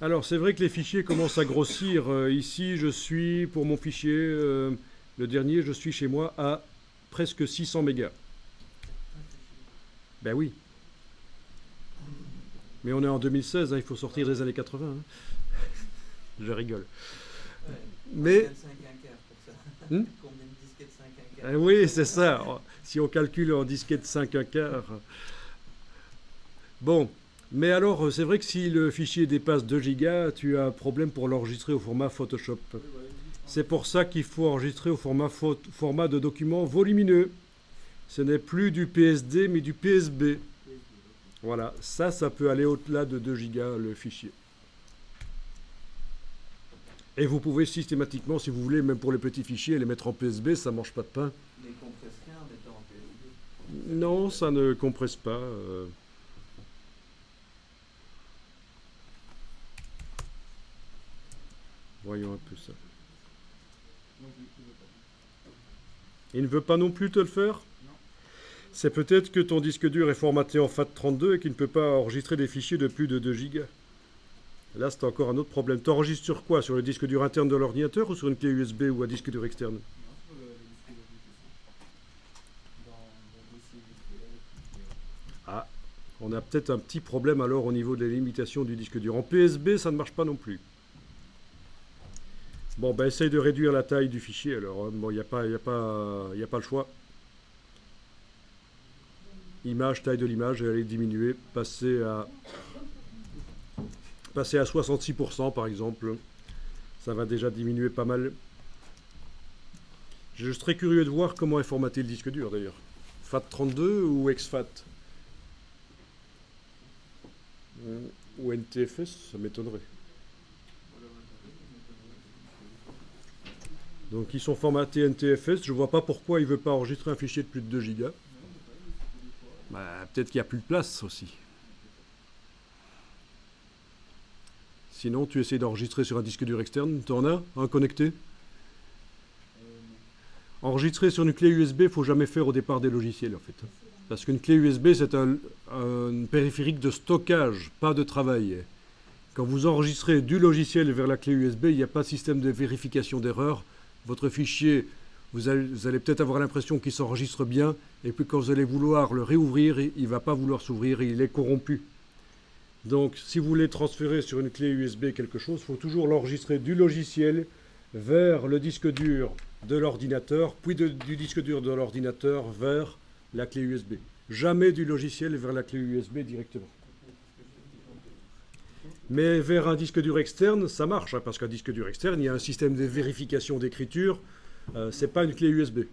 Alors, c'est vrai que les fichiers commencent à grossir. Ici, je suis, pour mon fichier, le dernier, je suis chez moi à presque 600 mégas. Ben oui. Mais on est en 2016, hein, il faut sortir des années 80. Hein. Je rigole. Ouais. Mais, Combien de 5 un quart pour ça? hmm, Combien de disquettes 5 un quart? oui, c'est ça. Si on calcule en disquette 5 un quart. Bon. Mais alors, c'est vrai que si le fichier dépasse 2 gigas, tu as un problème pour l'enregistrer au format Photoshop. C'est pour ça qu'il faut enregistrer au format de document volumineux. Ce n'est plus du PSD, mais du PSB. Voilà, ça peut aller au-delà de 2 gigas le fichier. Et vous pouvez systématiquement, si vous voulez, même pour les petits fichiers, les mettre en PSB, ça mange pas de pain. Les compresse rien en mettant en PSB. Non, ça ne compresse pas. Voyons un peu ça. Il ne veut pas non plus te le faire? C'est peut-être que ton disque dur est formaté en FAT32 et qu'il ne peut pas enregistrer des fichiers de plus de 2 gigas. Là, c'est encore un autre problème. Tu enregistres sur quoi? Sur le disque dur interne de l'ordinateur ou sur une clé USB ou un disque dur externe? Ah, on a peut-être un petit problème alors au niveau des limitations du disque dur. En PSB, ça ne marche pas non plus. Bon, ben essaye de réduire la taille du fichier alors. Bon, il n'y a pas le choix. Image, taille de l'image, et aller diminuer, passer à 66% par exemple. Ça va déjà diminuer pas mal. Je suis très curieux de voir comment est formaté le disque dur d'ailleurs. FAT32 ou exFAT? Ou NTFS, ça m'étonnerait. Donc ils sont formatés NTFS, je vois pas pourquoi il veut pas enregistrer un fichier de plus de 2 gigas. Bah, peut-être qu'il n'y a plus de place aussi. Sinon, tu essaies d'enregistrer sur un disque dur externe. Tu en as un connecté? Enregistrer sur une clé USB, il ne faut jamais faire au départ des logiciels en fait. Parce qu'une clé USB, c'est un périphérique de stockage, pas de travail. Quand vous enregistrez du logiciel vers la clé USB, il n'y a pas de système de vérification d'erreur. Votre fichier, vous allez peut-être avoir l'impression qu'il s'enregistre bien, et puis quand vous allez vouloir le réouvrir, il ne va pas vouloir s'ouvrir, il est corrompu. Donc si vous voulez transférer sur une clé USB quelque chose, il faut toujours l'enregistrer du logiciel vers le disque dur de l'ordinateur, puis du disque dur de l'ordinateur vers la clé USB. Jamais du logiciel vers la clé USB directement. Mais vers un disque dur externe, ça marche, hein, parce qu'un disque dur externe, il y a un système de vérification d'écriture, c'est pas une clé USB.